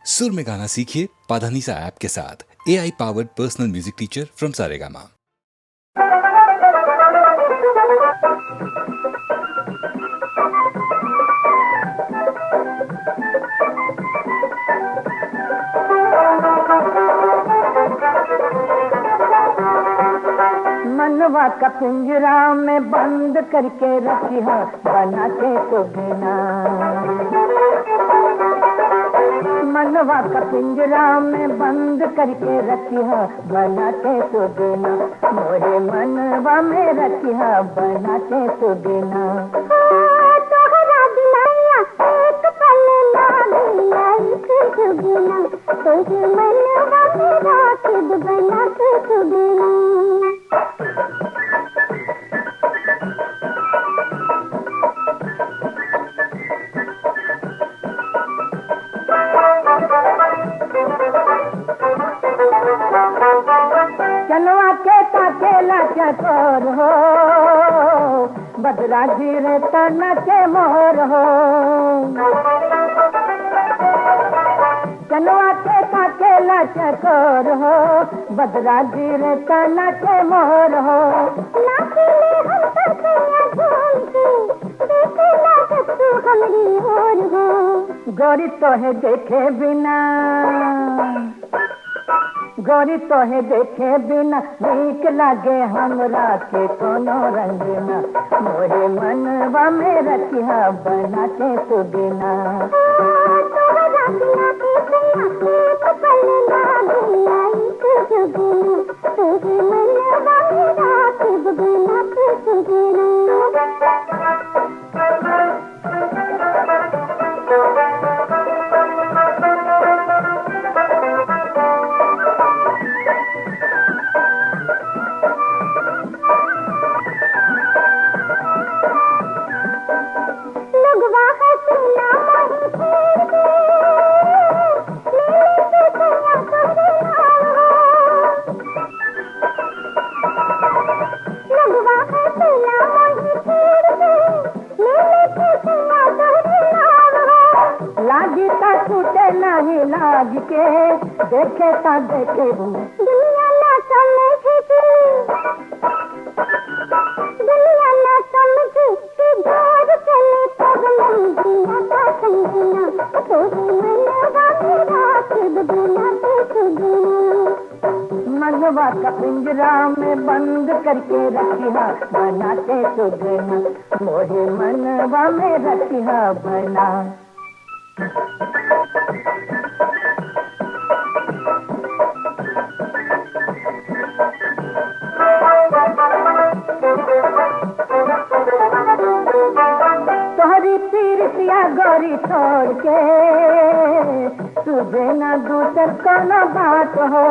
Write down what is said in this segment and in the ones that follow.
सुर में गाना सीखिए पाधानीसा ऐप के साथ। AI powered personal music teacher from Saregama. मनवा का पिंजरा में बंद करके रखिया बना के तो बिना। मनवा का पिंजरा में बंद करके रखिया बना के तो बिना। मोरे मनवा में रखिया बना के तो बिना। तोहरा दिलाया एक पल ना दिया तो बिना। तोहरे मनवा में राखब बना के तो बिना। चलवा के ताकेला चकोर हो बदरा धीरे तना के मोर हो। चलवा के ताकेला चकोर हो बदरा धीरे तना के मोर हो। नाचले हम तकिया झूम के देखे लागत तू हमरी ओर हो। गोरी तो है देखे बिना गोरी तो है देखे बिना नीक लागे हमरा के कोनो रंग ना। मोरे मनवा में रखिया बना के तो बिना। तोहरा बिना के सैया एक पल ना दिया तो बिना। तोहरे मनवा में राखब बना के तो बिना। नहीं लाज के देखे ता देखे दुनिया ना समझे दुनिया ना समझे कि दूर चले पगलम दुनिया का संगना। तोरे मनवा में राखब बना के तो बिना। मनवा का पिंजरा में बंद करके रखिया बना के तो बिना। मोरे मनवा में रखिया बना। तोहरी पीरतिया गोरी छोड़ के तुझे न दूसर कोनो बात हो।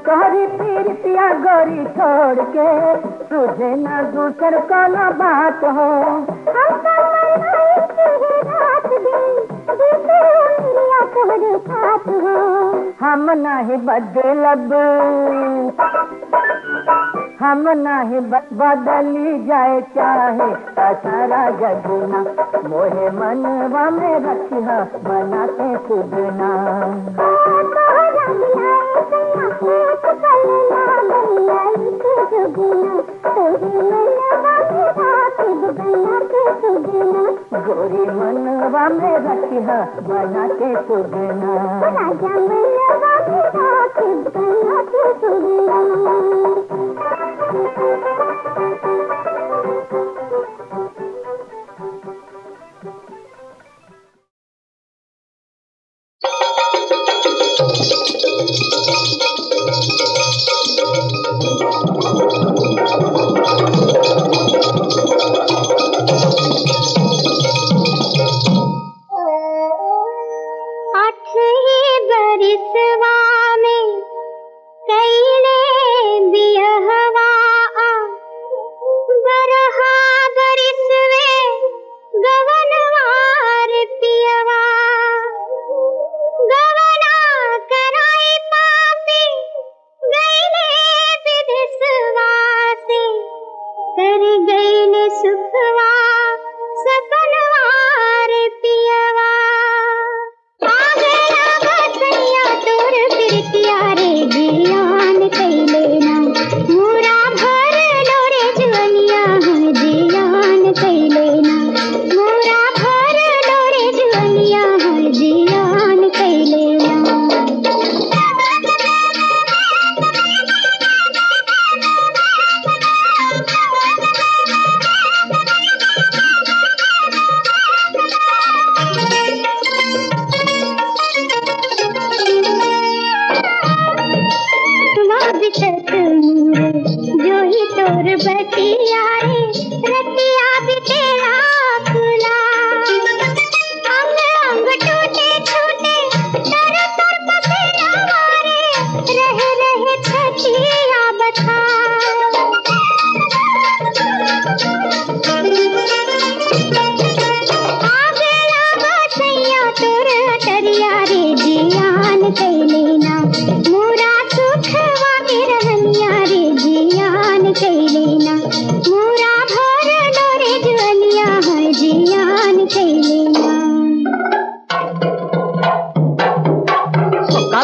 तोहरी पीरतिया गोरी छोड़ के तुझे न दूसर कोनो बात हो। हम तो रात दिन तोहरे साथ हो। हम नहीं बदलब हम नहीं बदली जाए चाहे सारा जगना। मोहे मनवा में रखिया बना के तो बिना। गोरी मनवा में रखिया बना के तो बिना।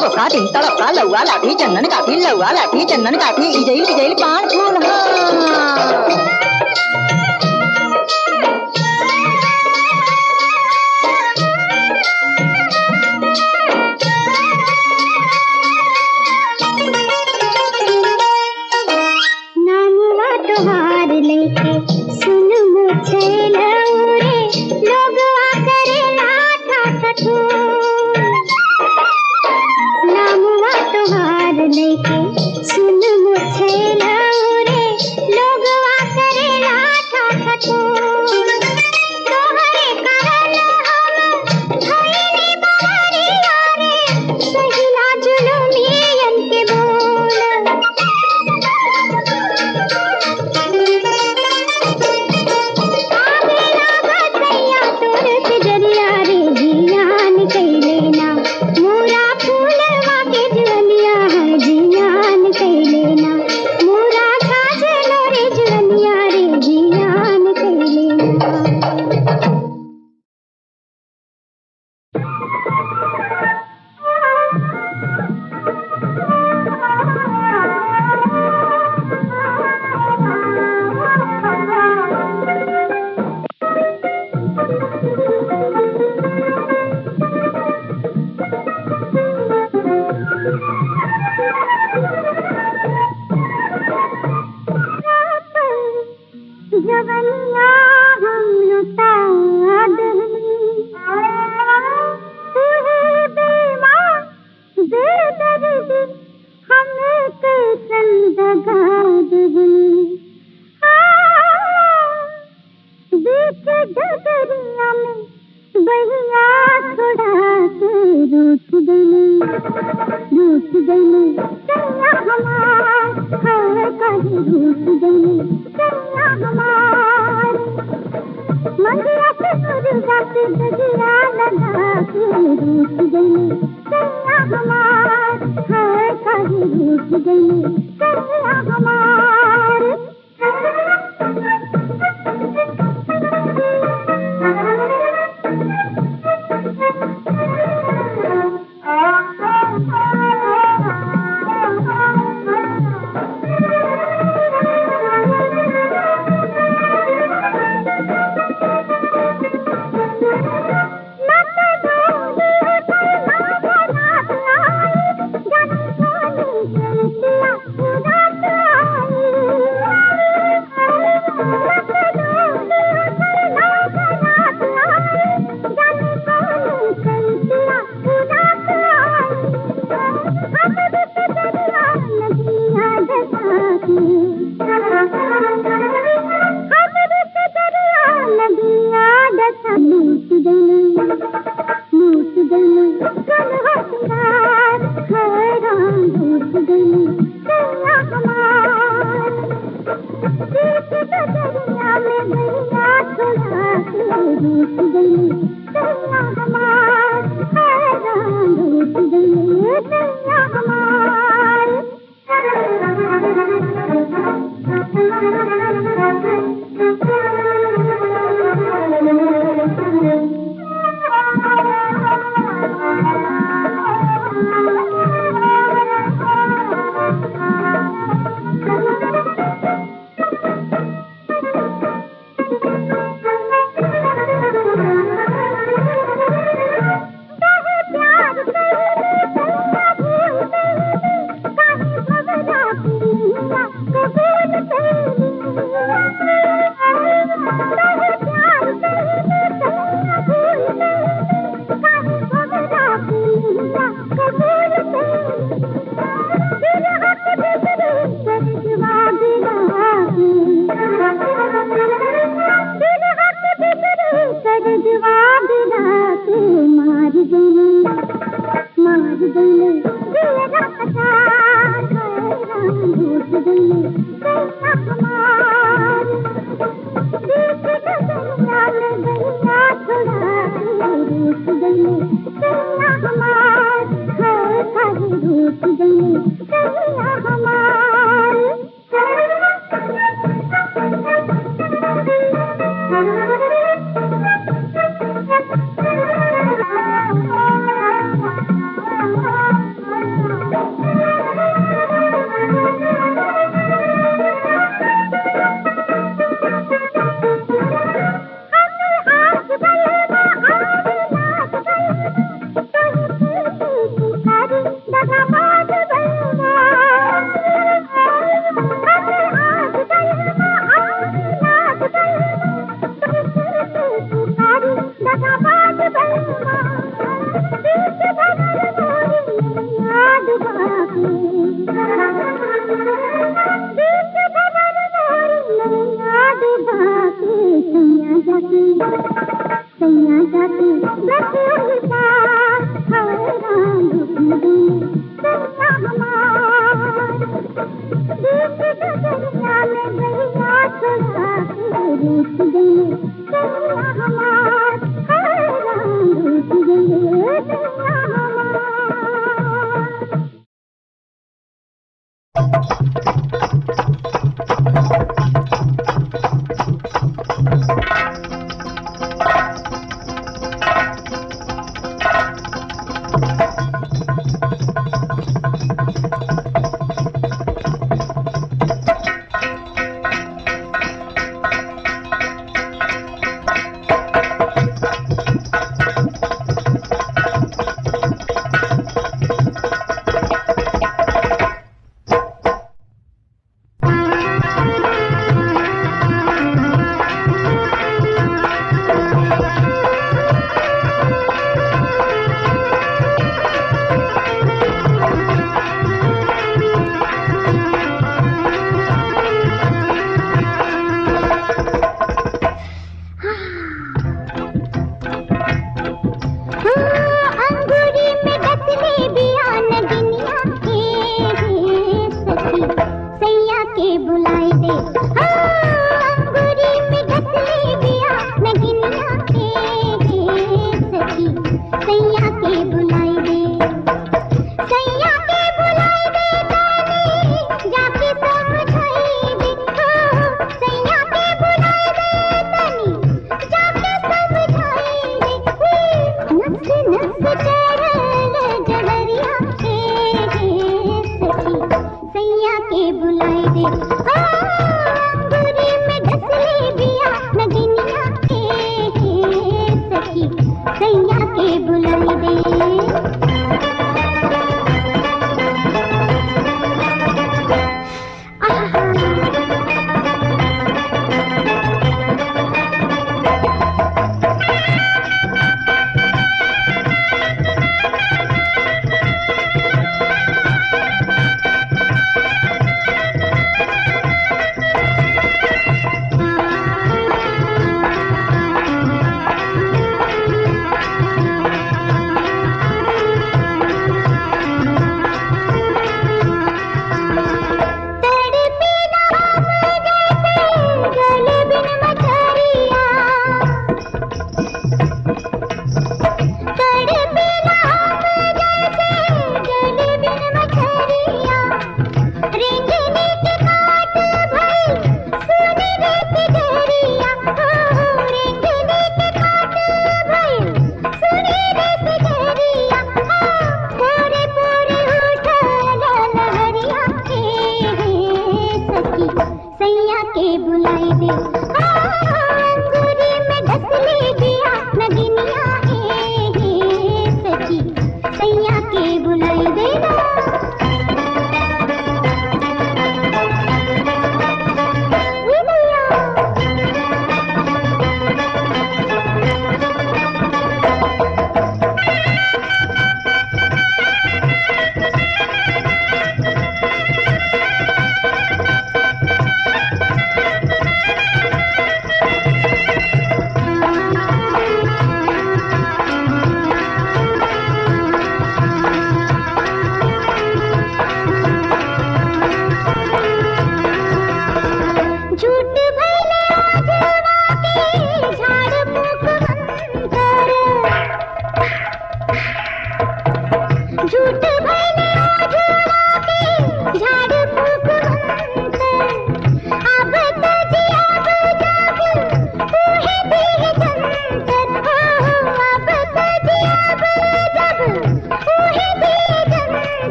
अब काटी तड़का लौआ लाठी चंदन काठी लौआ लाठी चंदन काठी इजैल इजैल पान फूल हाँ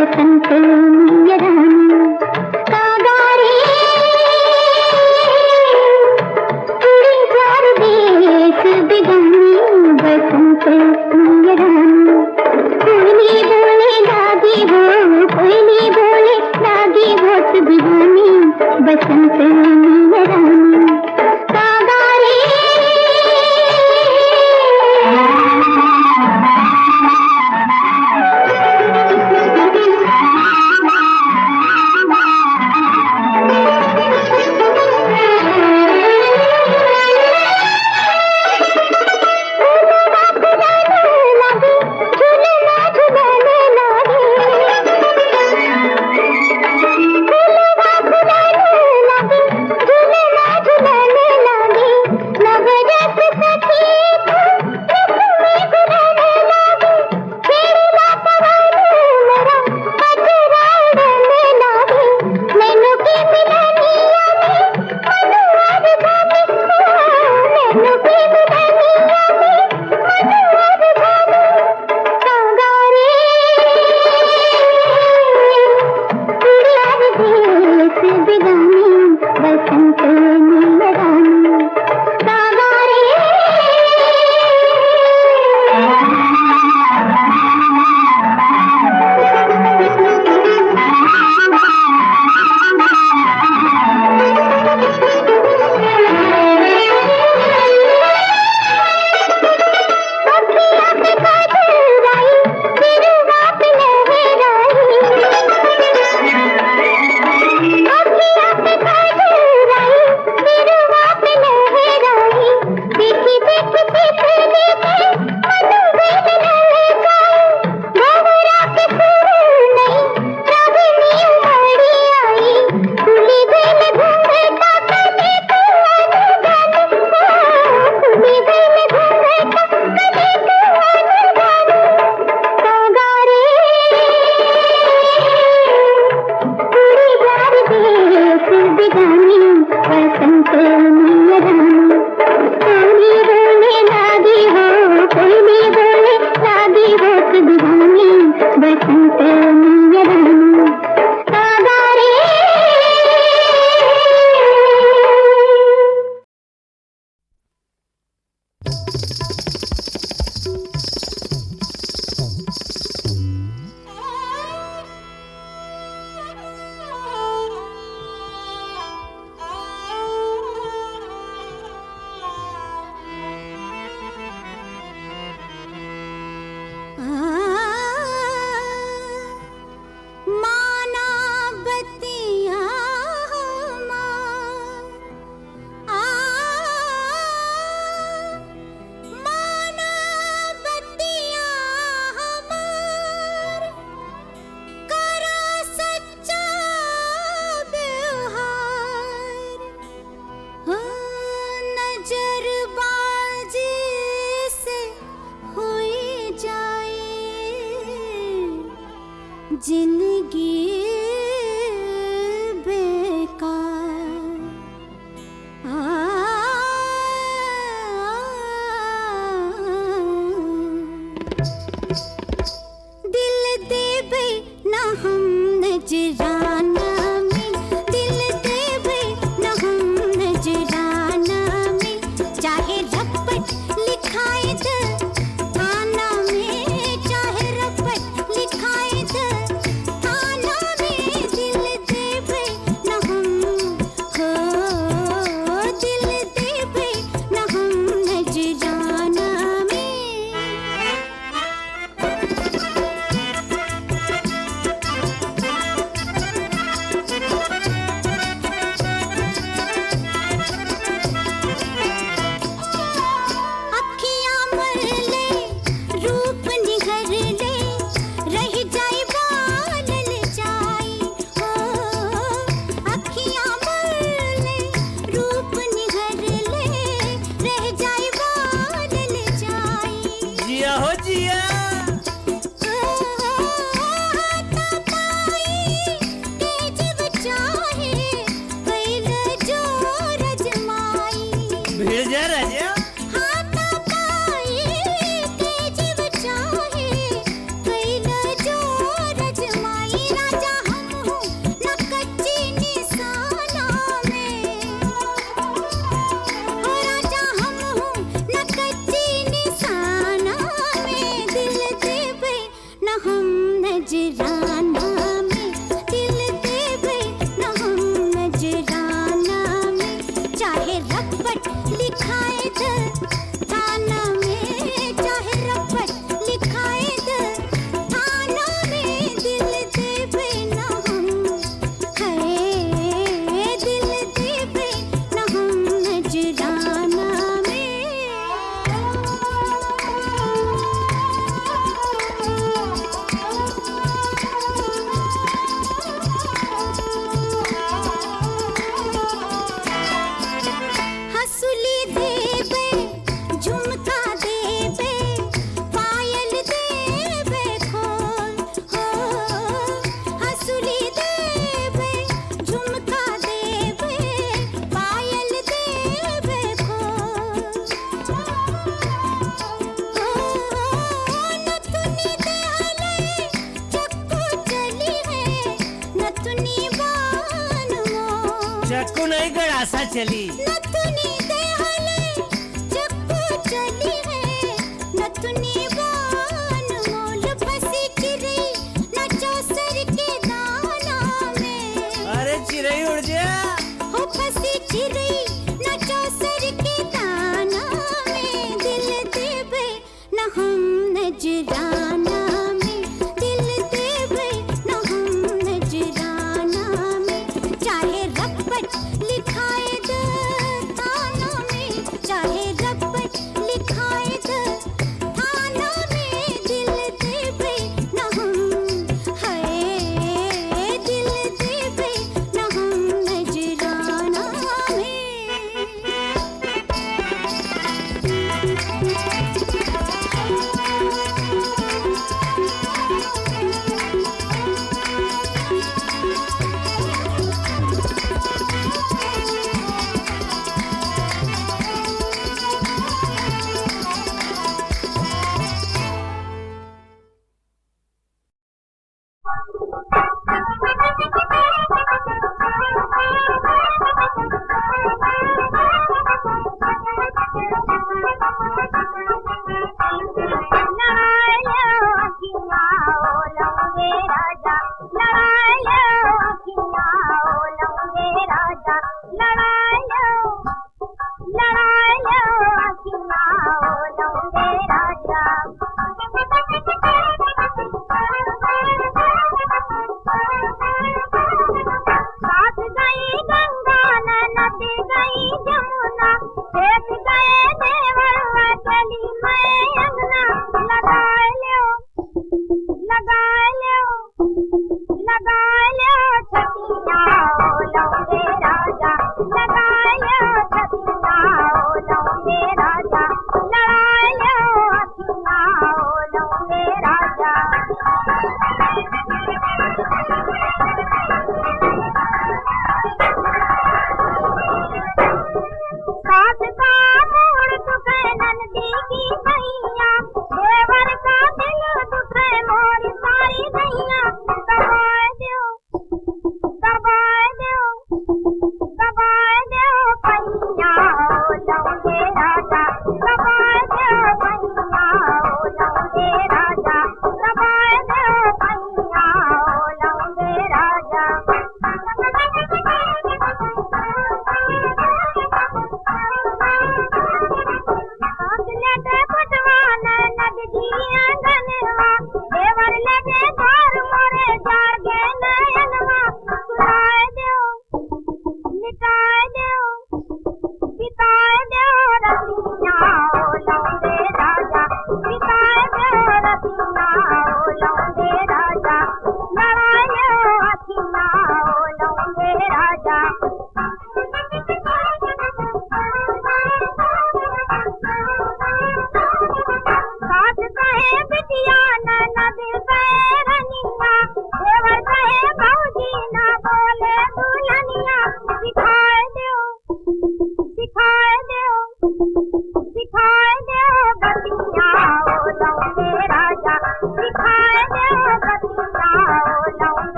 बसंत में रानी कागारे उड़ी जार देश बिगानी बसंत में रानी कोयली बोले लागी हो कोयली बोले लागी बहुत बिगानी बसंत में रानी कागारे जिंदगी बेकार दिल दे बे ना हम नजराना में दिल दे बे ना हम नजराना में चाहे रपट लिखाए द थाना में चाहे रपट लिखाए द थाना में दिल दे बे ना हम हो दिल दे बे ना हम नजराना में नजराना में, दिल देवे न हम नजराना में, चाहे रपट लिखाए द थाना में, चाहे रपट लिखाए द थाना में, दिल देवे न हम है, दिल देवे न हम नजराना में। हंसुली देबे, झुमका देबे, पायल देबे खोल हो, हंसुली देबे, झुमका देबे, पायल देबे खोल हो, नथुनी देहले चक्कू चली है, नथुनी बान मोर, चक्कू नहीं गड़ासा चली। नथुनी देहले चक्कू चली है, नथुनी बान मोल, फंसी चिरई न चौसर के दाना में, अरे चिड़ै उड़ जा। हो फंसी चिरई न चौसर के दाना में, दिल देवे न हम नजराना में, दिल देवे न हम नजराना में, चाहे रपट लिखाए द थाना में, चाहे रपट लिखाए द थाना में, दिल देवे न हम है, दिल देवे न हम नजराना में।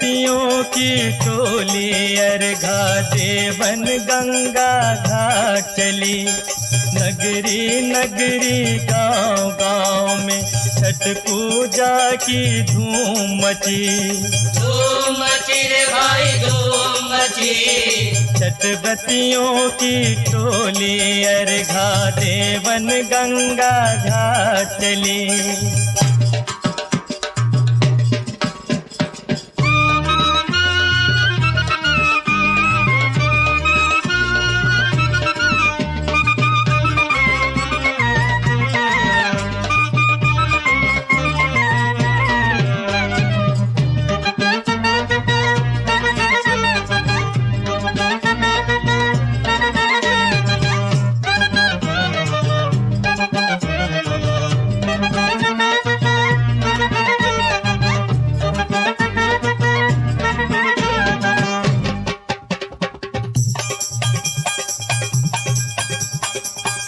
बतियों की टोली अर्घा देवन गंगा घाट चली। नगरी नगरी गांव गांव में छठ पूजा की धूम मची। धूम मची रे भाई धूम मची। छठ बतियों की टोली अर्घा देवन गंगा घाट चली।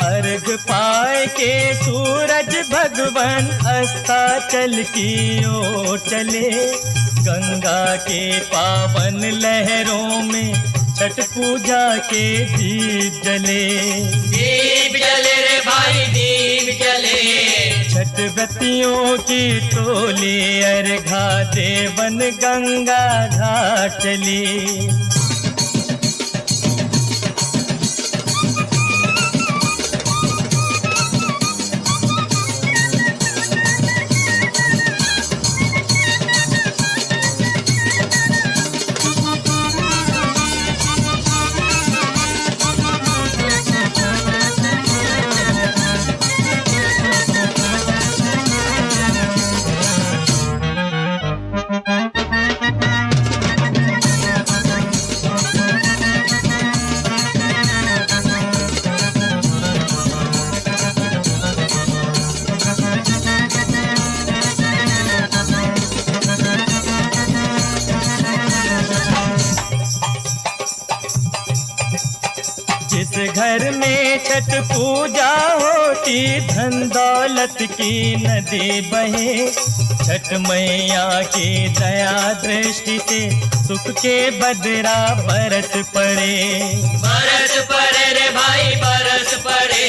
अर्घ पाए के सूरज भगवान अस्ताचल की ओर चले। गंगा के पावन लहरों में छठ पूजा के दीप जले। दीप जले रे भाई दीप जले। छठ बतियों की टोली अर्घा देवन गंगा घाट चली। जिस घर में छठ पूजा होती धन दौलत की नदी बहे। छठ मैया की दया दृष्टि से सुख के बदरा बरस पड़े। बरस पड़े रे भाई बरस पड़े।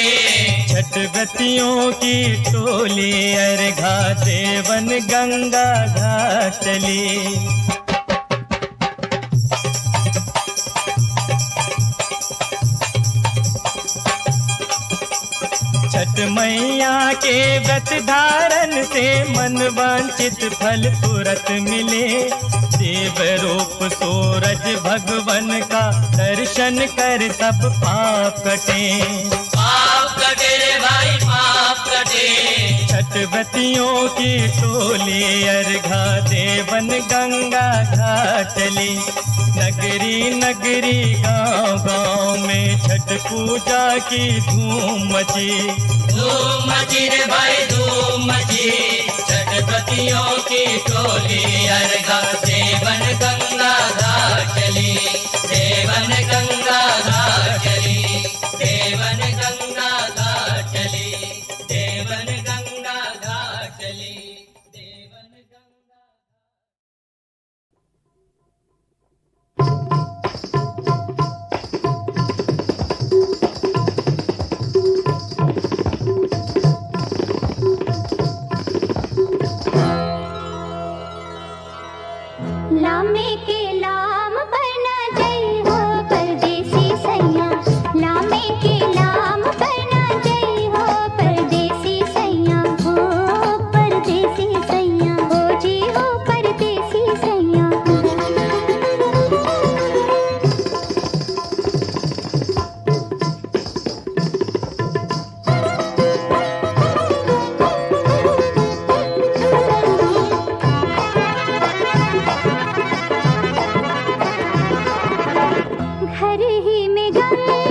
छठ बतियों की टोली अर्घा देवन गंगा घाट चली। छठ मैया के व्रत धारण से मन वांछित फल तुरंत मिले। देव रूप सूरज भगवन का दर्शन कर सब पाप कटे। पाप कटे रे भाई पाप कटे। छठ बतियों की टोली अर्घा देवन गंगा घाट चली। नगरी नगरी गांव गांव में छठ पूजा की धूम मची। धूम मची रे भाई धूम मची। छठ बतियों की टोली अर्घा देवन गंगा घाट चली। देवन गंगा घाट चली। देवन गंगा घाट चली। देवन गंगा घाट चली। देवन गंगा लामे के लाम बना जय हो परदेसी सैया। लामे के लाम बना जय हो परदेसी सैया। हो परदेसी सैया हो जी हो परदेसी सैया। घर ही में गंगा